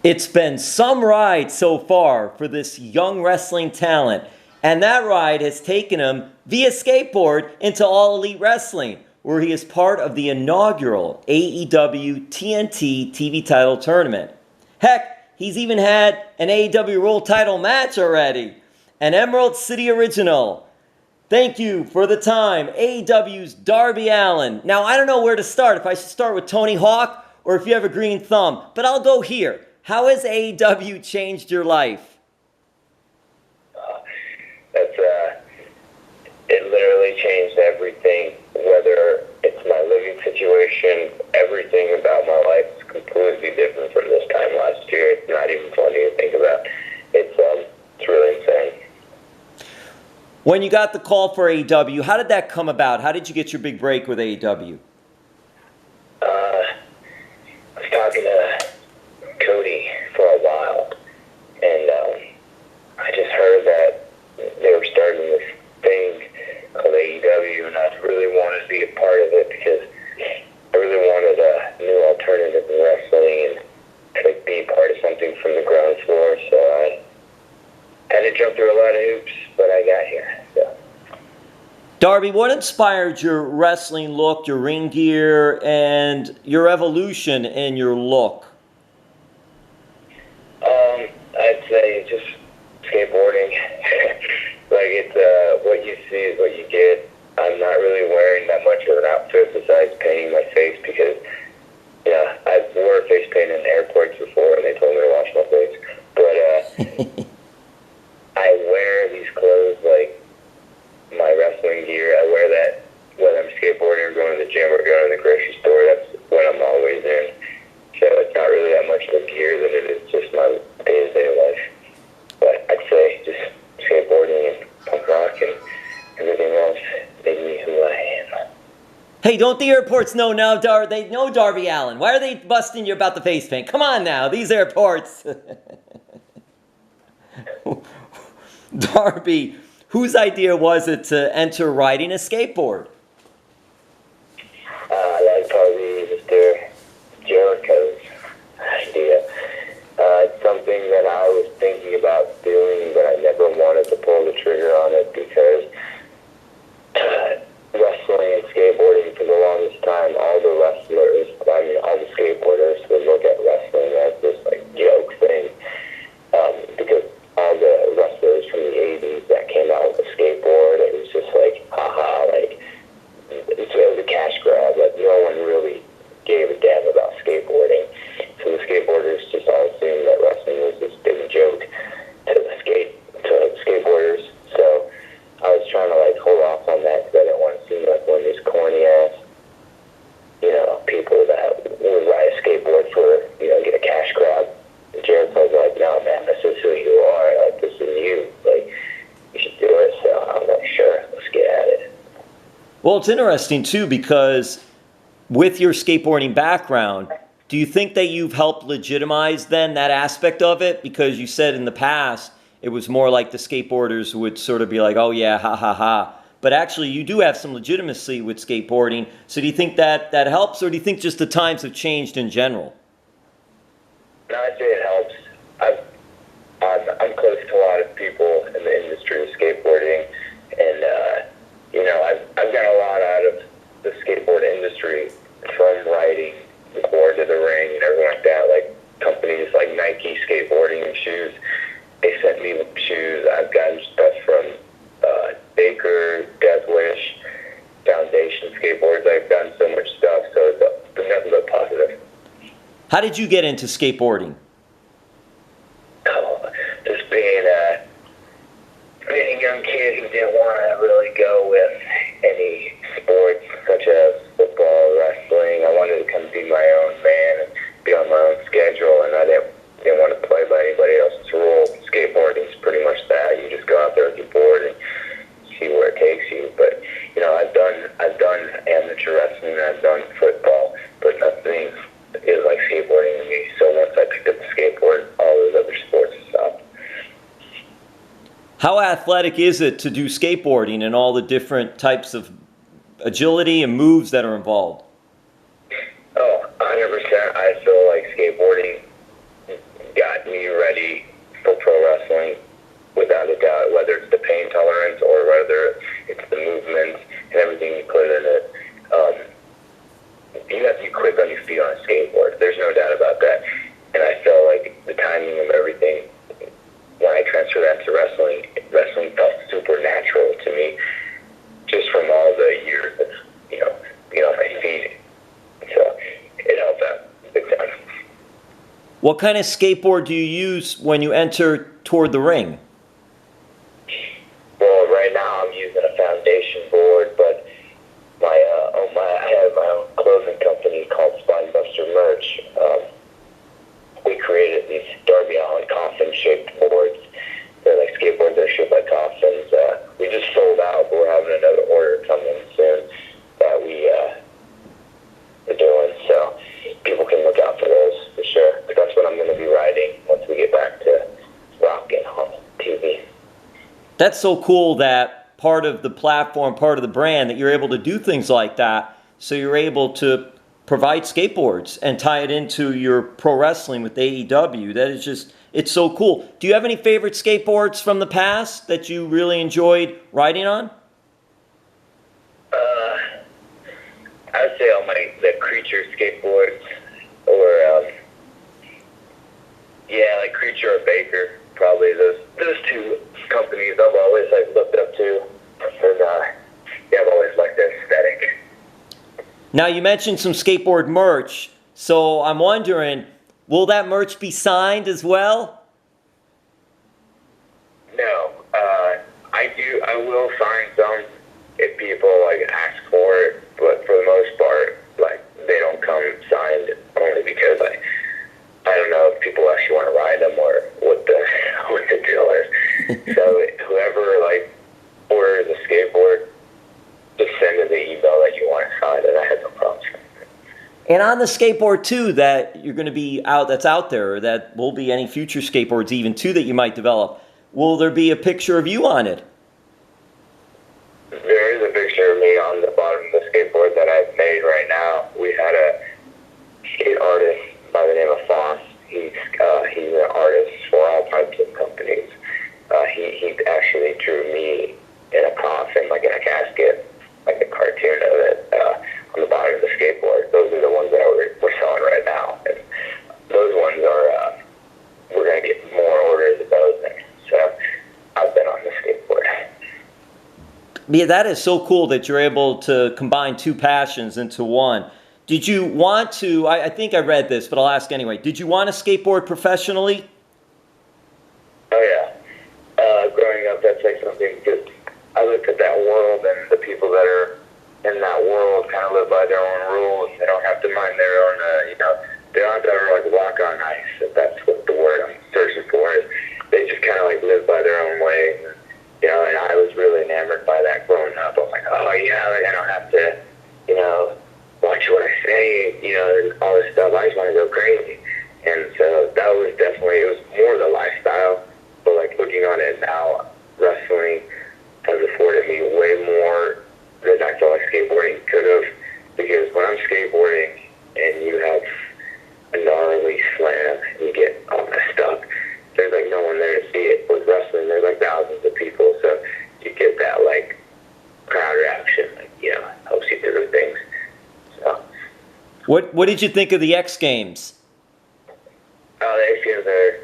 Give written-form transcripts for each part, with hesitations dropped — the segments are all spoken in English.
It's been some ride so far for this young wrestling talent, and that ride has taken him via skateboard into All Elite Wrestling, where he is part of the inaugural AEW TNT TV title tournament. Heck, he's even had an AEW World title match already, an Emerald City original. Thank you for the time, AEW's Darby Allin. Now, I don't know where to start, if I should start with Tony Hawk or if you have a green thumb, but I'll go here. How has AEW changed your life? It literally changed everything, whether it's my living situation, everything about my life is completely different from this time last year. It's not even funny to think about. It's really insane. When you got the call for AEW, how did that come about? How did you get your big break with AEW? I was talking to Cody for a while, and I just heard that they were starting this thing called AEW, and I really wanted to be a part of it because I really wanted a new alternative in wrestling and to be part of something from the ground floor. So I had to jump through a lot of hoops, but I got here. So. Darby, what inspired your wrestling look, your ring gear, and your evolution in your look? I'd say just skateboarding. Like it's what you see is what you get. I'm not really wearing that much of an outfit besides painting my face because, yeah, I've wore face paint in airports before and they told me to wash my face. But I wear these clothes like my wrestling gear. I wear that whether I'm skateboarding or going to the gym or going to the grocery store. That's what I'm always in. So it's not really that much of a gear than it is just my day-to-day life. But I'd say just skateboarding and punk rock and everything else made me who I am. Hey, don't the airports know now, they know Darby Allin. Why are they busting you about the face paint? Come on now, these airports. Darby, whose idea was it to enter riding a skateboard? That'd probably be Mr. Jericho's idea. It's something that I was thinking about doing, but I never wanted to pull the trigger on it because wrestling and skateboarding for the longest time, all the wrestlers, all the skateboarders would look at wrestling as this like joke thing, because all the wrestlers from the 80s that came out with a skateboard, it was just like, haha, like, it was a cash grab, like no one really gave a damn about skateboarding. So the skateboarders just all assumed that wrestling was this big joke to the skateboarders. So I was trying to like hold off on that because I didn't want to seem like one of these corny ass, people that would ride a skateboard for, get a cash grab. And Jericho's like, no man, this is who you are. Like, this is you. Like, you should do it. So I'm like, sure, let's get at it. Well, it's interesting too because with your skateboarding background, do you think that you've helped legitimize then that aspect of it? Because you said in the past it was more like the skateboarders would sort of be like, oh yeah, ha ha ha. But actually you do have some legitimacy with skateboarding. So do you think that helps, or do you think just the times have changed in general? No, I'd say it helps. I'm close to a lot of people in the industry of skateboarding, and I've got a lot out of the skateboard industry from riding the board to the ring and everything like that. Like companies like Nike skateboarding and shoes, they sent me shoes. I've gotten stuff from Baker, Death Wish, Foundation skateboards. I've gotten so much stuff, so it's been nothing but positive. How did you get into skateboarding? Just being a young kid who didn't want to really go with any sports such as football, wrestling. I wanted to come be my own man and be on my own schedule, and I didn't want to play by anybody else's rules. Skateboarding is pretty much that. You just go out there with your board and see where it takes you. But I've done amateur wrestling and I've done football, but nothing is like skateboarding to me. So once I picked up the skateboard, all those other sports stopped. How athletic is it to do skateboarding and all the different types of agility and moves that are involved? Oh, 100%. I feel like skateboarding on a skateboard. There's no doubt about that. And I felt like the timing of everything, when I transferred that to wrestling, wrestling felt super natural to me, just from all the years of, being on my feet. So it helped out big time. What kind of skateboard do you use when you enter toward the ring? Well, right now I'm using a foundation board, but I have my own clothing company called Spinebuster Merch. We created these Darby Allin coffin-shaped boards. They're like skateboards that are shaped like coffins. We just sold out, but we're having another order coming soon that we are doing. So people can look out for those for sure. Because that's what I'm going to be riding once we get back to rocking on TV. That's so cool that part of the platform, part of the brand, that you're able to do things like that. So you're able to provide skateboards and tie it into your pro wrestling with AEW. That is just, it's so cool. Do you have any favorite skateboards from the past that you really enjoyed riding on? I would say all the Creature skateboards, or like Creature or Baker, probably those two companies I've always looked up to, and I've always liked their aesthetic. Now, you mentioned some skateboard merch, so I'm wondering, will that merch be signed as well? No, I will sign some if people ask for it, but for the most part, they don't come signed, only because I don't know if people actually want to ride them or what the deal is. So whoever orders a skateboard, just send in the email that you want to sign, and I have no problem. And on the skateboard too, that you're going to be that's out there, that will be any future skateboards even too that you might develop, will there be a picture of you on it? There is a picture of me on the bottom of the skateboard that I've made right now. We had a skate artist by the name of Foss. He's an artist for all types of companies. He actually drew me in a coffin, in a casket, like a cartoon of it, on the bottom of the skateboard. Those are the ones that we're selling right now. And those ones are, we're going to get more orders of those. So I've been on the skateboard. Yeah, that is so cool that you're able to combine two passions into one. Did you want to, I think I read this, but I'll ask anyway, did you want to skateboard professionally? Oh, yeah. Growing up, that's something, because I looked at that world, and the people that are in that world kind of live by their own rules. They don't have to mind their own, they don't have to ever walk on ice, if that's what the word I'm searching for is. They just kind of live by their own way. And I was really enamored by that growing up. I was like, oh yeah, I don't have to, watch what I say, and all this stuff. I just want to go crazy. And so that was definitely, it was more the lifestyle. But looking on it now, wrestling has afforded me way more than I felt like skateboarding could have. Because when I'm skateboarding and you have a gnarly slam and you get all messed up, there's no one there to see it. With wrestling, there's thousands of people, so you get that crowd reaction, helps you through things. So, what did you think of the X Games? The X Games are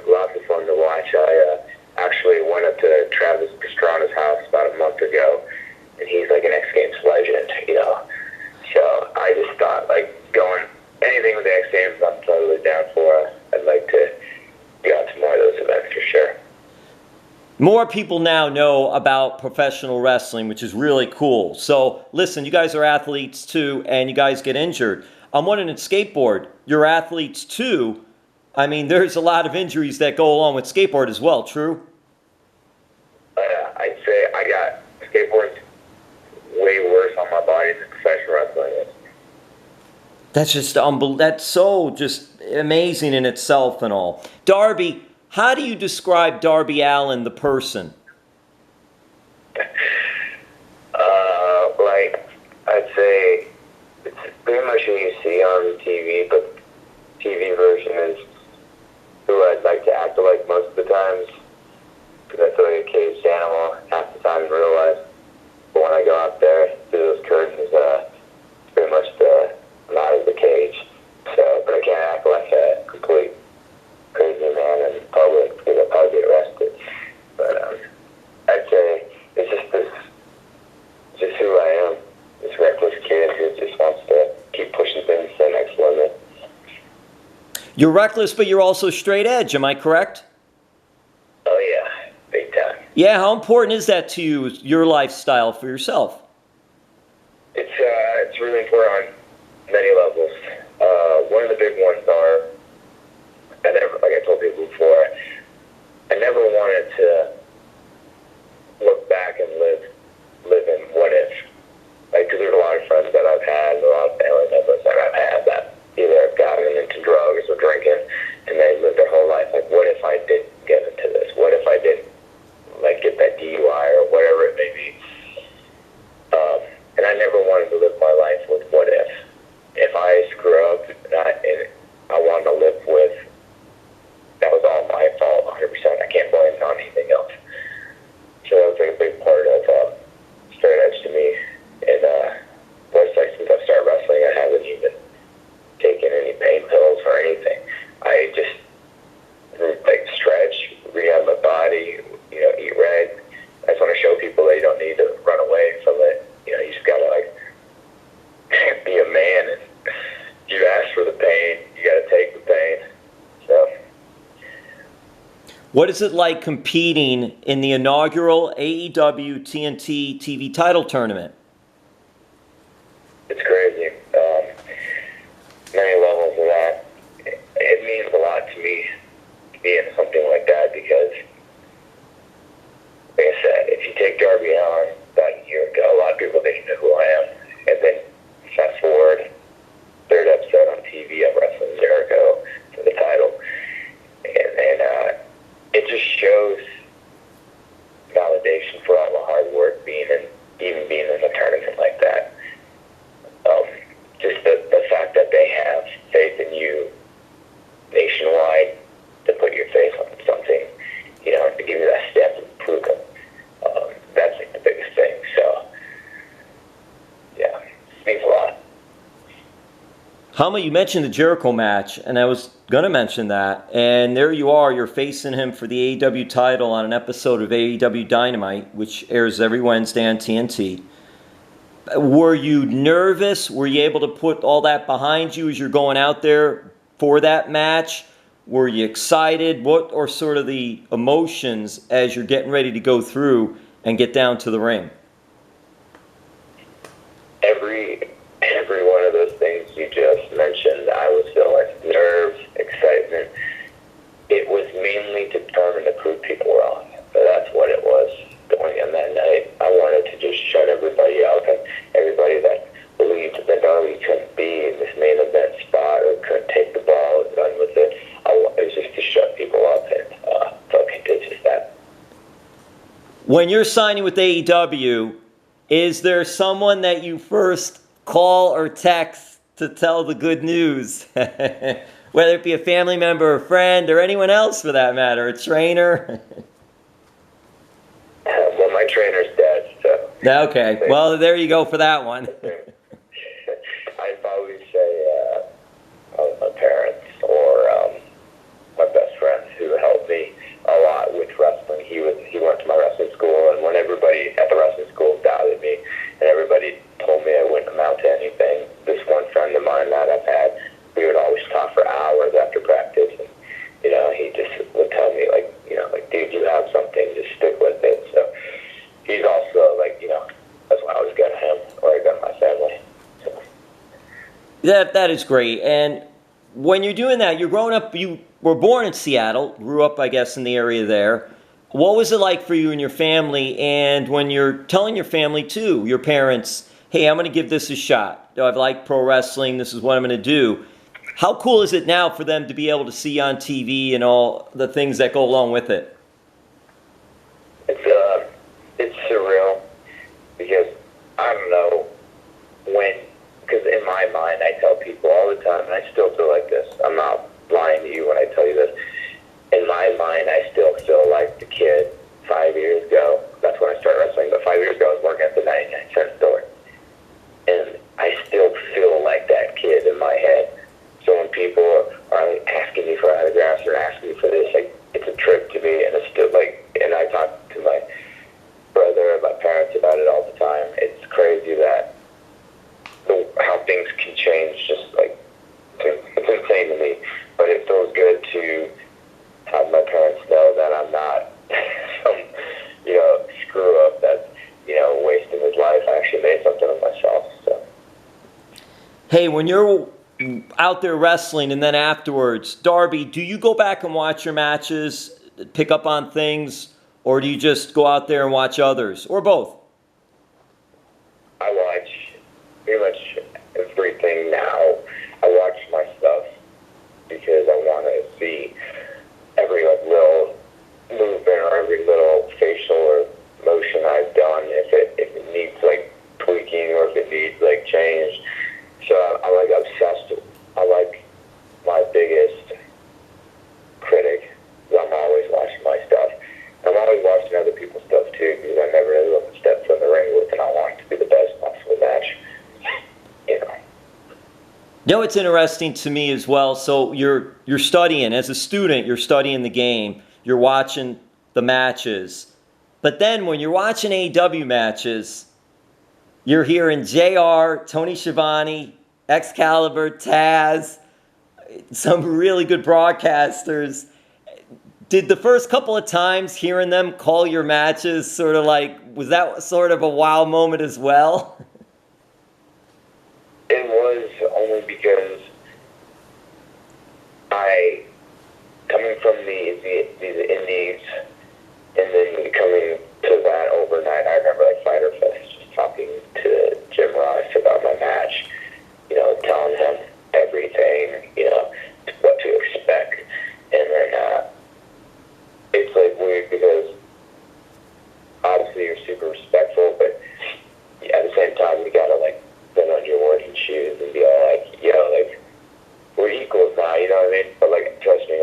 lots of fun to watch. I actually went up to Travis Pastrana's house about a month ago, and he's an X Games legend, So I just thought going anything with the X Games, I'm totally down for. I'd like to go out to more of those events for sure. More people now know about professional wrestling, which is really cool. So listen, you guys are athletes too, and you guys get injured. I'm wondering, at skateboard, you're athletes too. I mean, there's a lot of injuries that go along with skateboard as well, true? I'd say I got skateboards way worse on my body than professional wrestling is. That's just that's so just amazing in itself and all. Darby, how do you describe Darby Allin, the person? I'd say it's pretty much who you see on TV, but TV version is who I'd like to act like most of the times, because I feel like a caged animal half the time in real life. But when I go out there through those curtains, it's pretty much I'm out of the cage. You're reckless, but you're also straight edge. Am I correct? Oh yeah, big time. Yeah. How important is that to you, your lifestyle for yourself? It's really important on many levels. One of the big ones are, like I told people before, I never wanted to look back and live in what if. Like, because there's a lot of friends that I've had, and a lot of family members that I've had that either have gotten into drugs or drinking, and they live their whole life. Like, what if I didn't get into this? What if I didn't, like, get that DUI or whatever it may be? And I never wanted to live my life with what if. If I screw up and I wanted to live with, that was all my fault, 100%. I can't blame it on anything else. So that was like a big part of straight edge to me. And what's like since I started wrestling, I haven't even taken any pain pills or anything. I just like stretch, rehab my body, eat right. I just want to show people that you don't need to run away from it. You just gotta like be a man, and you ask for the pain, you gotta take the pain. So. What is it like competing in the inaugural AEW TNT TV title tournament? It's crazy. Many levels of that. It means a lot to me to be in something like that because, like I said, if you take Darby Allin about a year ago, a lot of people didn't know who I am. And then fast forward, third episode on TV, I'm wrestling Jericho for the title. And it just shows validation for all the hard work even being in a tournament like that. Just the fact that they have faith in you nationwide to put your face on something, to give you that step and prove it. That's like the biggest thing. So, yeah, it means a lot. You mentioned the Jericho match, and I was going to mention that. And there you are, you're facing him for the AEW title on an episode of AEW Dynamite, which airs every Wednesday on TNT. Were you nervous? Were you able to put all that behind you as you're going out there for that match? Were you excited? What are sort of the emotions as you're getting ready to go through and get down to the ring? Every one of those things you just mentioned, I was feeling nerves, excitement. It was mainly determined to prove people wrong. That's what it was going in that night. I wanted to just shut everybody up, and everybody that believed that Darby couldn't be in this main event spot or couldn't take the ball and run with it. It was just to shut people up, and fucking did just that. When you're signing with AEW, is there someone that you first call or text to tell the good news? Whether it be a family member, a friend, or anyone else for that matter, a trainer? Well, my trainer's dead, so... Okay, well, there you go for that one. I'd probably say my parents or my best friends who helped me a lot with wrestling. He went to my wrestling school, and when everybody at the wrestling school doubted me, and everybody told me I wouldn't amount to anything, this one friend of mine that I've had, we would always talk for hours after practice, and he just would tell me, like, dude, you have something, just stick with it. So he's also, that's why I was good to him, or I got my family. So. That is great. And when you're doing that, you're growing up, you were born in Seattle, grew up, I guess, in the area there. What was it like for you and your family? And when you're telling your family, too, your parents, hey, I'm going to give this a shot. I've liked pro wrestling. This is what I'm going to do. How cool is it now for them to be able to see on TV and all the things that go along with it? It's surreal because I don't know because in my mind I tell people all the time, and I still feel like this. I'm not lying to you when I tell you this. In my mind, I still feel like the kid 5 years ago. That's when I started wrestling, but 5 years ago I was working at the 99-cent store. And I still feel like that kid in my head. So when people are asking me for autographs or asking me for this, it's a trip to me, and it's still and I talk to my brother and my parents about it all the time. It's crazy that how things can change, it's insane to Hey, when you're out there wrestling and then afterwards, Darby, do you go back and watch your matches, pick up on things, or do you just go out there and watch others, or both? I watch pretty much everything now. I watch my stuff because I want to see every little movement or every little facial or motion I've done, if it needs tweaking or if it needs change. So I'm obsessed. I like my biggest critic. I'm always watching my stuff. I'm always watching other people's stuff too, because I never really want to step in the ring with, and I want it to be the best possible match. You know, it's interesting to me as well. So you're studying as a student. You're studying the game. You're watching the matches, but then when you're watching AEW matches, you're hearing JR, Tony Schiavone, Excalibur, Taz, some really good broadcasters. Did the first couple of times hearing them call your matches sort of was that sort of a wow moment as well? it was only because coming from these indies and then coming to that overnight, I remember Fighter Fest just talking to Jim Ross about my match, telling him everything, what to expect. And then it's weird because obviously you're super respectful, but at the same time you gotta put on your working shoes and be all we're equals now, you know what I mean? But trust me,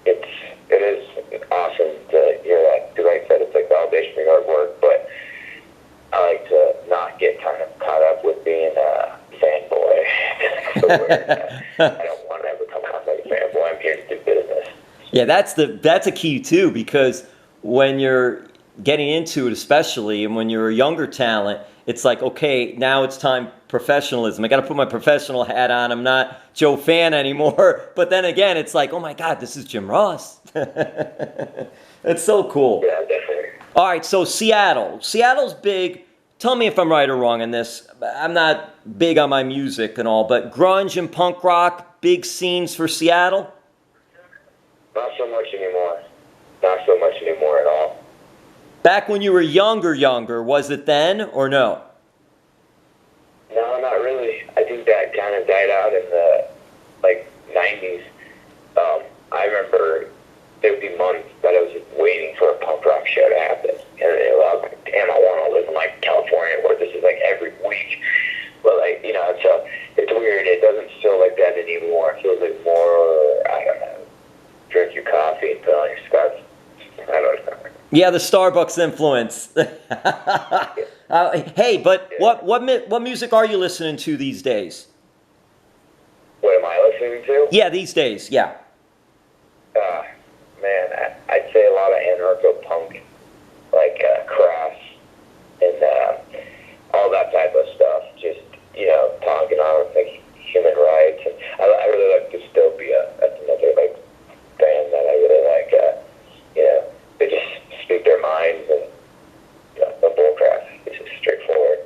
it is awesome to hear that, because like I said, it's validation for hard work, but I like to not get kind of caught up with being a fanboy. I don't want to ever come off like a fanboy. I'm here to do business. Yeah, that's a key too, because when you're getting into it, especially, and when you're a younger talent, it's okay, now it's time professionalism. I got to put my professional hat on. I'm not Joe Fan anymore. But then again, it's oh my God, this is Jim Ross. It's so cool. Yeah, definitely. All right, so Seattle. Seattle's big. Tell me if I'm right or wrong in this. I'm not big on my music and all, but grunge and punk rock, big scenes for Seattle? Not so much anymore. Not so much anymore at all. Back when you were younger, was it then or no? No, not really. I think that kind of died out in the 90s. I remember there would be months that I was just waiting for a punk rock show to happen, and I was damn, I want to live in California where this is every week. But so it's weird. It doesn't feel like that anymore. It feels more, I don't know, drink your coffee and put on your scarf. I don't know. Yeah, the Starbucks influence. Hey, but what music are you listening to these days? What am I listening to? Yeah, these days, yeah. Man, I'd say a lot of anarcho-punk, Crass and all that type of stuff. Just, talking on human rights. And I really like Dystopia. That's another band that I really like. They just speak their minds and no bullcrap. It's just straightforward.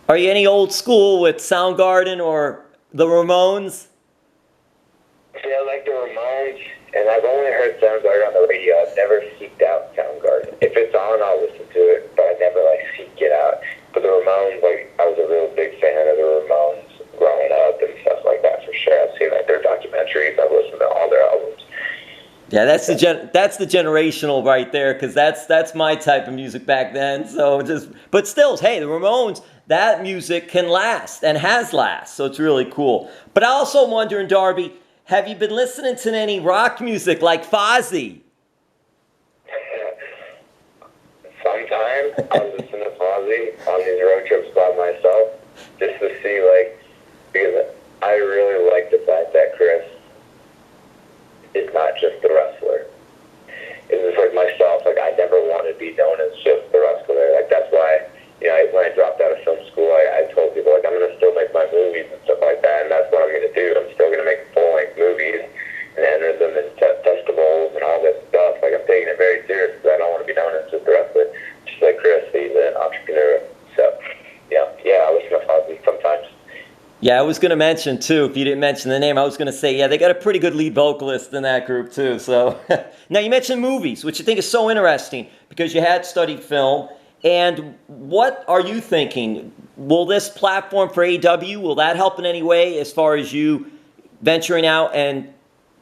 Are you any old school with Soundgarden or the Ramones? See, I like the Ramones, and I've only heard Soundgarden on the radio. I've never seeked out Soundgarden. If it's on, I'll listen to it, but I never seek it out. But the Ramones, I was a real big fan of the Ramones growing up and stuff like that for sure. I've seen their documentaries. I've listened to all their albums. Yeah, that's the generational right there, because that's my type of music back then. So but still, hey, the Ramones, that music can last and has last, so it's really cool. But I also am wondering, Darby, have you been listening to any rock music like Fozzy? Sometimes I'll listen to Fozzy on these road trips by myself, just to see because I really like the fact that Chris is not just the wrestler. It's just myself. I never want to be known as just the wrestler. That's why, when I dropped out of film school, I told people I'm going to still make my movies and stuff like that, and that's what I'm going to do. I'm still going to make full-length movies and enter them in festivals and all this stuff. I'm taking it very serious because I don't want to be known as just the wrestler. Just like Chris, he's an entrepreneur. So, yeah, I listen to Fozzy sometimes. Yeah, I was going to mention, too, if you didn't mention the name, I was going to say, yeah, they got a pretty good lead vocalist in that group, too. So now you mentioned movies, which I think is so interesting because you had studied film. And what are you thinking? Will this platform for AEW, will that help in any way as far as you venturing out and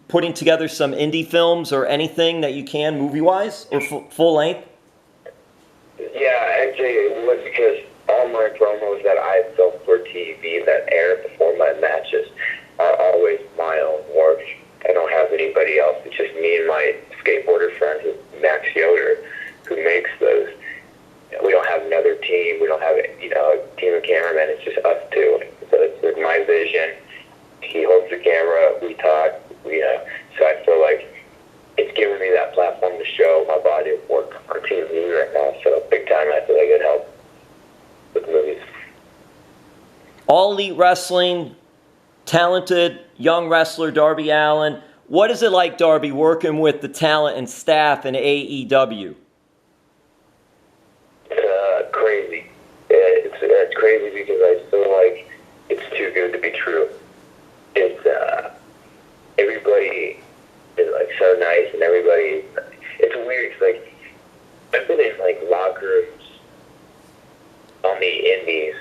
putting together some indie films or anything that you can movie-wise or full length? Yeah, actually it would, because all my promos that I filmed for TV that air before my matches are always my own work. I don't have anybody else. It's just me and my skateboarder friend, Max Yoder, who makes those. We don't have another team. We don't have, a team of cameramen. It's just us two. So it's like my vision. He holds the camera. We talk. So I feel like it's giving me that platform to show my body of work on TV right now. So big time, I feel like it helps with movies. All Elite Wrestling, talented young wrestler Darby Allin. What is it like, Darby, working with the talent and staff in AEW? Crazy. It's crazy because I feel like it's too good to be true. It's everybody is like so nice, and everybody. It's weird. It's like I've been in like locker rooms on the indies,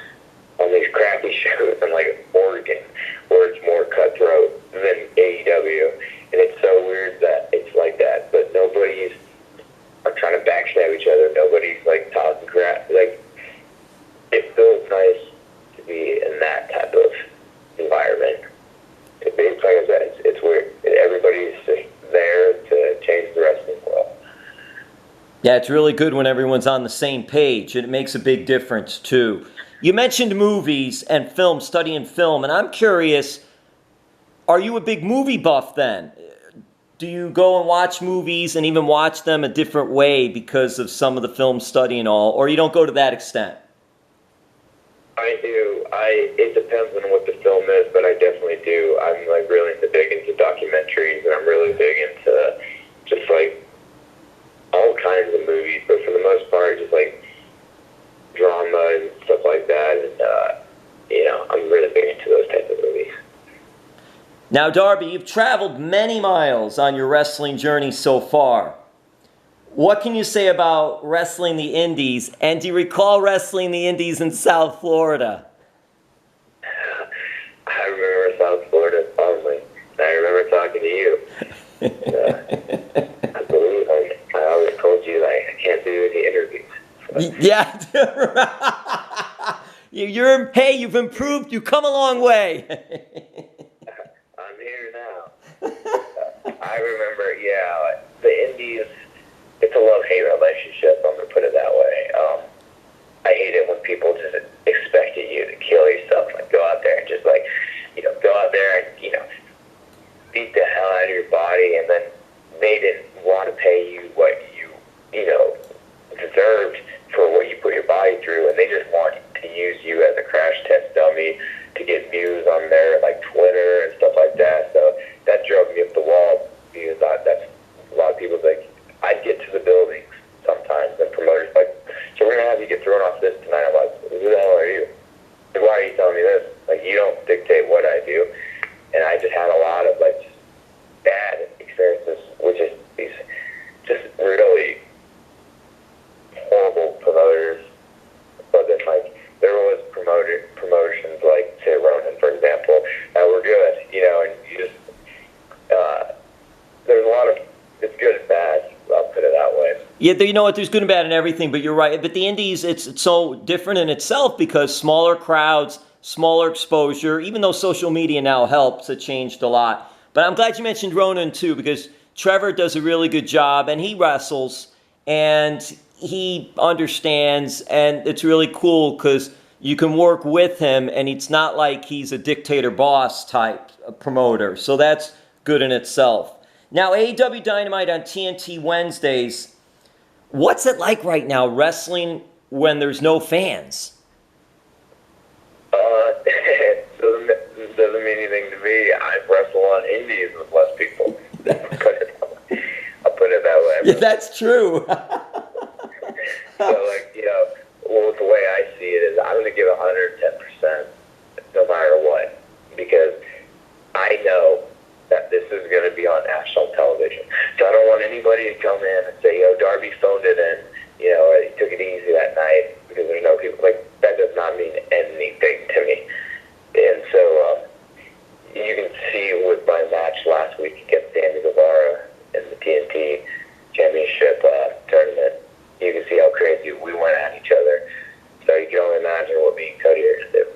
on these crappy shows in like Oregon, where it's more cutthroat than AEW, and it's so weird that it's like that. But nobody's trying to backstab each other. Nobody's like talking crap. Like it feels nice to be in that type of environment. It's like I said, it's weird. Everybody's just there to change the wrestling world. Yeah, it's really good when everyone's on the same page, and it makes a big difference, too. You mentioned movies and film, studying film, and I'm curious, are you a big movie buff then? Do you go and watch movies and even watch them a different way because of some of the film study and all, or you don't go to that extent? I do. It depends on what the film is, but I definitely do. I'm like really big into documentaries, and I'm really big into just like all kinds of movies, but for the most part, just like drama and stuff like that. And I'm really big into those types of movies. Now, Darby, you've traveled many miles on your wrestling journey so far. What can you say about wrestling the Indies, and do you recall wrestling the Indies in South Florida? I remember South Florida fondly. I remember talking to you. I believe I always told you like I can't do any interviews. Yeah. You've improved. You've come a long way. I'm here now. I remember, the Indies. It's a love-hate relationship, I'm going to put it that way. I hate it when people just expected you to kill yourself, like go out there and just like, go out there and, beat the hell out of your body, and then they didn't want to pay you what you deserved for what you put your body through, and they just want to use you as a crash test dummy to get views on their, like, Twitter and stuff like that. So that drove me up the wall, because that's a lot of people's like, I'd get to the buildings sometimes, and promoters like, so we're going to have you get thrown off this tonight. I'm like, who the hell are you? Like, why are you telling me this? Like, you don't dictate what I do. And I just had a lot of, like, just bad experiences with these just really horrible promoters. But then, like, there was promotions, like, say, Ronin, for example, that were good, and you just, there's a lot of, it's good and bad. I'll put it that way. Yeah, you know what? There's good and bad in everything, but you're right. But the Indies, it's so different in itself because smaller crowds, smaller exposure. Even though social media now helps, it changed a lot. But I'm glad you mentioned Ronin too, because Trevor does a really good job, and he wrestles, and he understands, and it's really cool because you can work with him, and it's not like he's a dictator boss type promoter. So that's good in itself. Now, AEW Dynamite on TNT Wednesdays. What's it like right now wrestling when there's no fans? It doesn't mean anything to me. I wrestle on indies with less people. I'll put it that way. Yeah, that's true. So, the way I see it is I'm going to give 110% no matter what. be on national television. So I don't want anybody to come in and say, yo, Darby phoned it in, you know, or he took it easy that night, because there's no people, like, that does not mean anything to me. And so you can see with my match last week against Danny Guevara in the TNT Championship tournament, you can see how crazy we went at each other. So you can only imagine what me and Cody are going to do.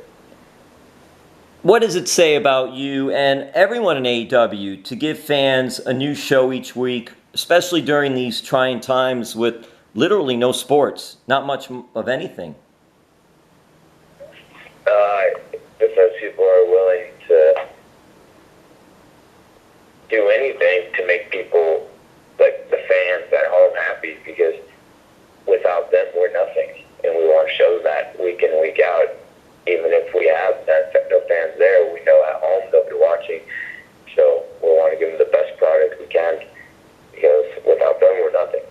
What does it say about you and everyone in AEW to give fans a new show each week, especially during these trying times with literally no sports, not much of anything? Just as people are willing to do anything to make people, like the fans at home, happy, because without them, we're nothing. And we want to show that week in, week out. Even if we have no fans there, we know at home they'll be watching. So we want to give them the best product we can, because without them, we're nothing.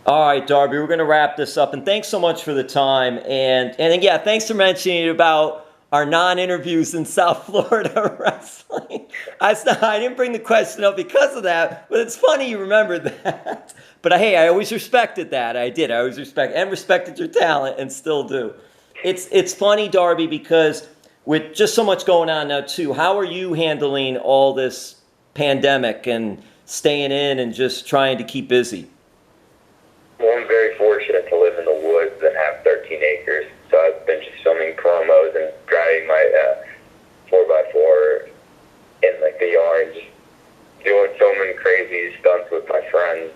All right, Darby, we're going to wrap this up. And thanks so much for the time. And yeah, thanks for mentioning about our non-interviews in South Florida wrestling. I didn't bring the question up because of that, but it's funny you remembered that. But hey, I always respected that. I did. I always respected your talent, and still do. It's funny, Darby, because with just so much going on now too, how are you handling all this pandemic and staying in and just trying to keep busy? Well, I'm very fortunate to live in the woods and have 13 acres. So I've been just filming promos and driving my 4x4 in like the yard, just filming crazy stunts with my friends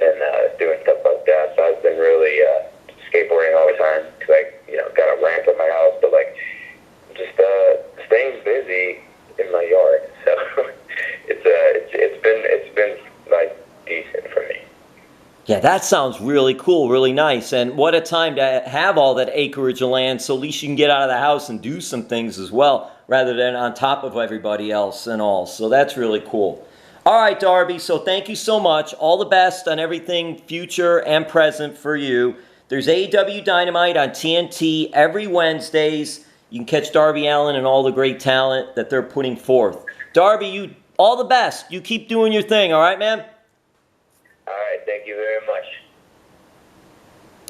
and doing stuff like that. So I've been really skateboarding all the time, because I got a ramp at my house, but like just staying busy in my yard. So it's been like decent for me. Yeah, that sounds really cool, really nice. And what a time to have all that acreage of land, so at least you can get out of the house and do some things as well, rather than on top of everybody else and all. So that's really cool. All right, Darby, so thank you so much. All the best on everything future and present for you. There's AEW Dynamite on TNT every Wednesdays. You can catch Darby Allin and all the great talent that they're putting forth. Darby, all the best. You keep doing your thing, all right, man?